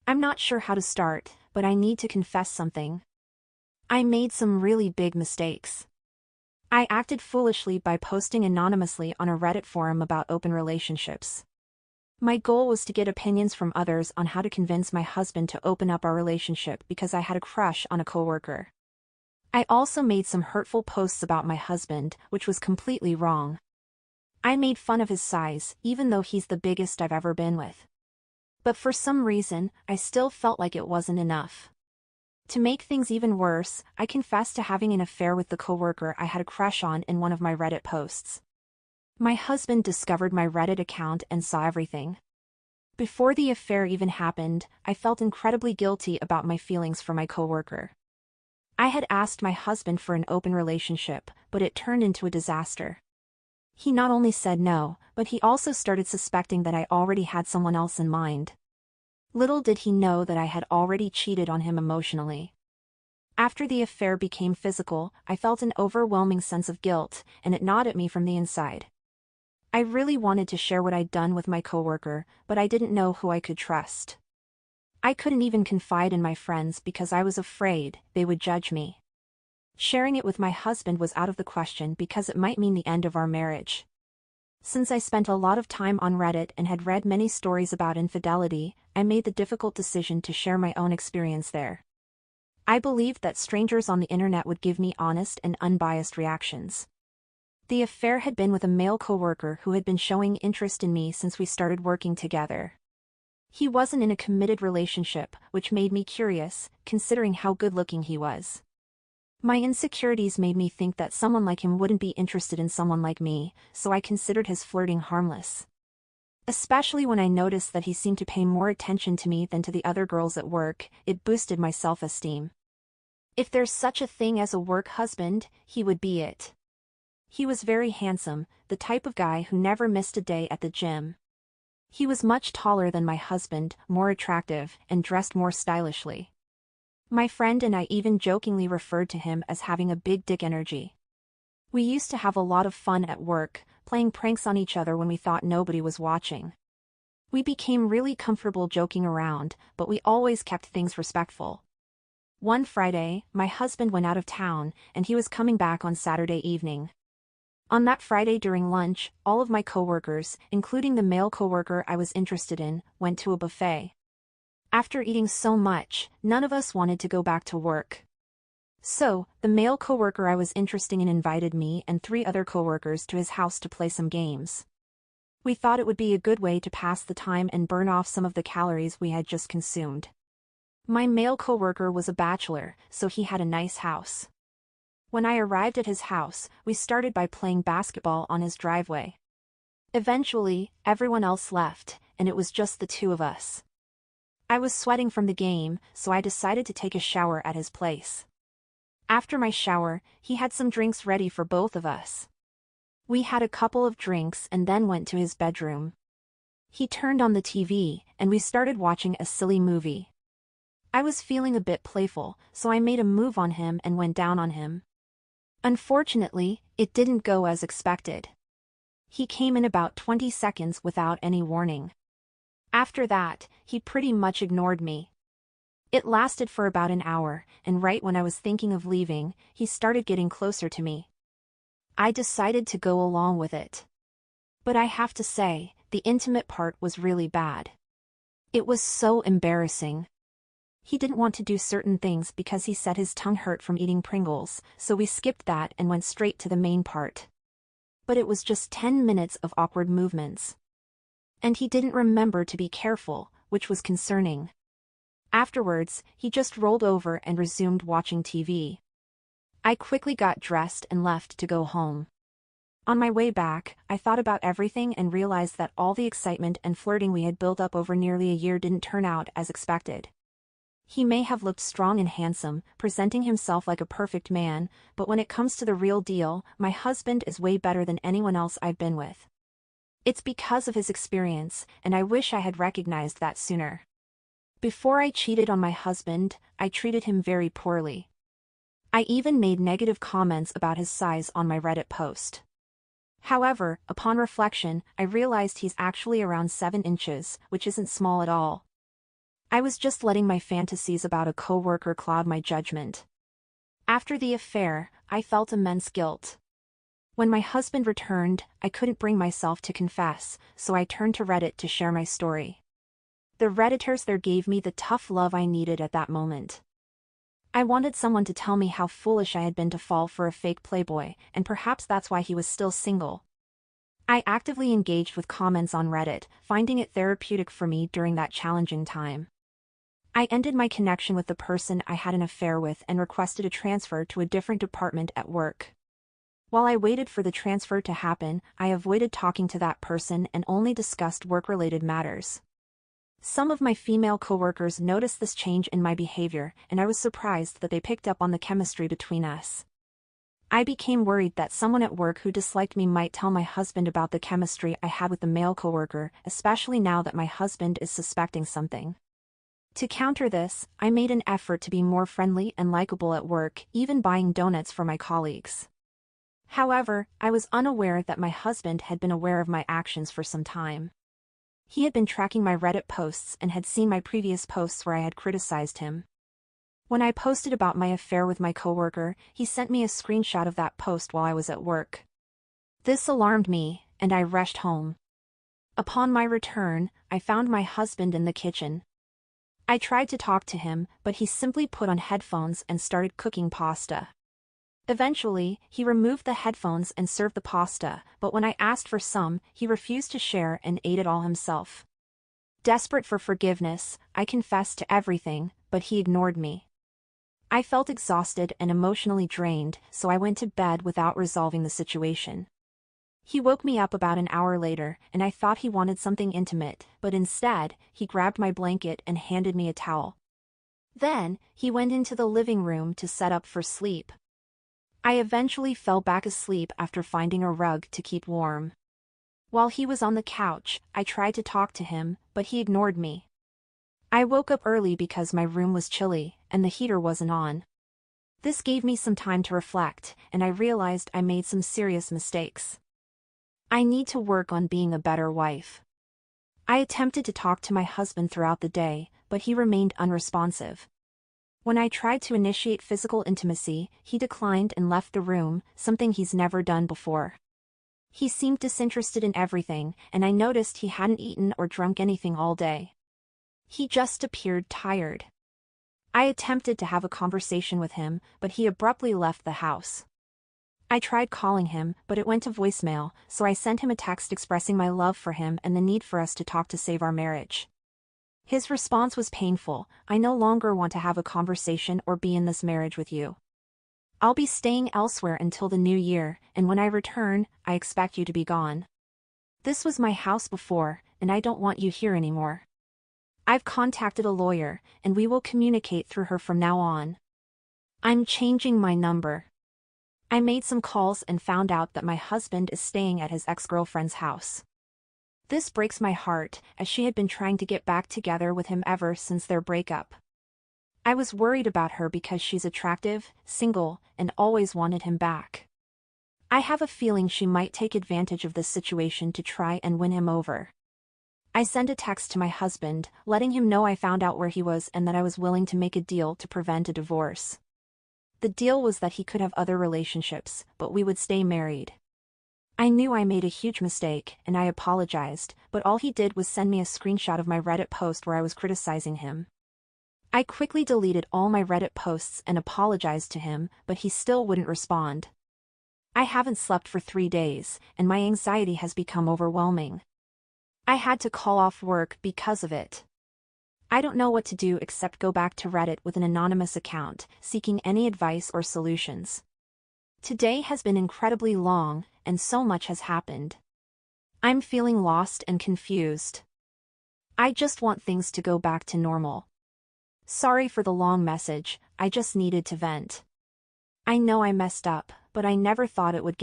I'm not sure how to start, but I need to confess something. I made some really big mistakes. I acted foolishly by posting anonymously on a Reddit forum about open relationships. My goal was to get opinions from others on how to convince my husband to open up our relationship because I had a crush on a coworker. I also made some hurtful posts about my husband, which was completely wrong. I made fun of his size, even though he's the biggest I've ever been with. But for some reason, I still felt like it wasn't enough. To make things even worse, I confessed to having an affair with the coworker I had a crush on in one of my Reddit posts. My husband discovered my Reddit account and saw everything. Before the affair even happened, I felt incredibly guilty about my feelings for my coworker. I had asked my husband for an open relationship, but it turned into a disaster. He not only said no, but he also started suspecting that I already had someone else in mind. Little did he know that I had already cheated on him emotionally. After the affair became physical, I felt an overwhelming sense of guilt, and it gnawed at me from the inside. I really wanted to share what I'd done with my coworker, but I didn't know who I could trust. I couldn't even confide in my friends because I was afraid they would judge me. Sharing it with my husband was out of the question because it might mean the end of our marriage. Since I spent a lot of time on Reddit and had read many stories about infidelity, I made the difficult decision to share my own experience there. I believed that strangers on the internet would give me honest and unbiased reactions. The affair had been with a male coworker who had been showing interest in me since we started working together. He wasn't in a committed relationship, which made me curious, considering how good-looking he was. My insecurities made me think that someone like him wouldn't be interested in someone like me, so I considered his flirting harmless. Especially when I noticed that he seemed to pay more attention to me than to the other girls at work, it boosted my self-esteem. If there's such a thing as a work husband, he would be it. He was very handsome, the type of guy who never missed a day at the gym. He was much taller than my husband, more attractive, and dressed more stylishly. My friend and I even jokingly referred to him as having a big dick energy. We used to have a lot of fun at work, playing pranks on each other when we thought nobody was watching. We became really comfortable joking around, but we always kept things respectful. One Friday, my husband went out of town, and he was coming back on Saturday evening. On that Friday during lunch, all of my coworkers, including the male coworker I was interested in, went to a buffet. After eating so much, none of us wanted to go back to work. So, the male coworker I was interested in invited me and 3 other coworkers to his house to play some games. We thought it would be a good way to pass the time and burn off some of the calories we had just consumed. My male coworker was a bachelor, so he had a nice house. When I arrived at his house, we started by playing basketball on his driveway. Eventually, everyone else left, and it was just the 2 of us. I was sweating from the game, so I decided to take a shower at his place. After my shower, he had some drinks ready for both of us. We had a couple of drinks and then went to his bedroom. He turned on the TV, and we started watching a silly movie. I was feeling a bit playful, so I made a move on him and went down on him. Unfortunately, it didn't go as expected. He came in about 20 seconds without any warning. After that, he pretty much ignored me. It lasted for about an hour, and right when I was thinking of leaving, he started getting closer to me. I decided to go along with it. But I have to say, the intimate part was really bad. It was so embarrassing. He didn't want to do certain things because he said his tongue hurt from eating Pringles, so we skipped that and went straight to the main part. But it was just 10 minutes of awkward movements. And he didn't remember to be careful, which was concerning. Afterwards, he just rolled over and resumed watching TV. I quickly got dressed and left to go home. On my way back, I thought about everything and realized that all the excitement and flirting we had built up over nearly a year didn't turn out as expected. He may have looked strong and handsome, presenting himself like a perfect man, but when it comes to the real deal, my husband is way better than anyone else I've been with. It's because of his experience, and I wish I had recognized that sooner. Before I cheated on my husband, I treated him very poorly. I even made negative comments about his size on my Reddit post. However, upon reflection, I realized he's actually around 7 inches, which isn't small at all. I was just letting my fantasies about a coworker cloud my judgment. After the affair, I felt immense guilt. When my husband returned, I couldn't bring myself to confess, so I turned to Reddit to share my story. The Redditors there gave me the tough love I needed at that moment. I wanted someone to tell me how foolish I had been to fall for a fake playboy, and perhaps that's why he was still single. I actively engaged with comments on Reddit, finding it therapeutic for me during that challenging time. I ended my connection with the person I had an affair with and requested a transfer to a different department at work. While I waited for the transfer to happen, I avoided talking to that person and only discussed work-related matters. Some of my female coworkers noticed this change in my behavior, and I was surprised that they picked up on the chemistry between us. I became worried that someone at work who disliked me might tell my husband about the chemistry I had with the male coworker, especially now that my husband is suspecting something. To counter this, I made an effort to be more friendly and likable at work, even buying donuts for my colleagues. However, I was unaware that my husband had been aware of my actions for some time. He had been tracking my Reddit posts and had seen my previous posts where I had criticized him. When I posted about my affair with my coworker, he sent me a screenshot of that post while I was at work. This alarmed me, and I rushed home. Upon my return, I found my husband in the kitchen. I tried to talk to him, but he simply put on headphones and started cooking pasta. Eventually, he removed the headphones and served the pasta, but when I asked for some, he refused to share and ate it all himself. Desperate for forgiveness, I confessed to everything, but he ignored me. I felt exhausted and emotionally drained, so I went to bed without resolving the situation. He woke me up about an hour later, and I thought he wanted something intimate, but instead, he grabbed my blanket and handed me a towel. Then, he went into the living room to set up for sleep. I eventually fell back asleep after finding a rug to keep warm. While he was on the couch, I tried to talk to him, but he ignored me. I woke up early because my room was chilly, and the heater wasn't on. This gave me some time to reflect, and I realized I made some serious mistakes. I need to work on being a better wife. I attempted to talk to my husband throughout the day, but he remained unresponsive. When I tried to initiate physical intimacy, he declined and left the room, something he's never done before. He seemed disinterested in everything, and I noticed he hadn't eaten or drunk anything all day. He just appeared tired. I attempted to have a conversation with him, but he abruptly left the house. I tried calling him, but it went to voicemail, so I sent him a text expressing my love for him and the need for us to talk to save our marriage. His response was painful. I no longer want to have a conversation or be in this marriage with you. I'll be staying elsewhere until the new year, and when I return, I expect you to be gone. This was my house before, and I don't want you here anymore. I've contacted a lawyer, and we will communicate through her from now on. I'm changing my number. I made some calls and found out that my husband is staying at his ex-girlfriend's house. This breaks my heart, as she had been trying to get back together with him ever since their breakup. I was worried about her because she's attractive, single, and always wanted him back. I have a feeling she might take advantage of this situation to try and win him over. I sent a text to my husband, letting him know I found out where he was and that I was willing to make a deal to prevent a divorce. The deal was that he could have other relationships, but we would stay married. I knew I made a huge mistake, and I apologized, but all he did was send me a screenshot of my Reddit post where I was criticizing him. I quickly deleted all my Reddit posts and apologized to him, but he still wouldn't respond. I haven't slept for 3 days, and my anxiety has become overwhelming. I had to call off work because of it. I don't know what to do except go back to Reddit with an anonymous account, seeking any advice or solutions. Today has been incredibly long, and so much has happened. I'm feeling lost and confused. I just want things to go back to normal. Sorry for the long message, I just needed to vent. I know I messed up, but I never thought it would get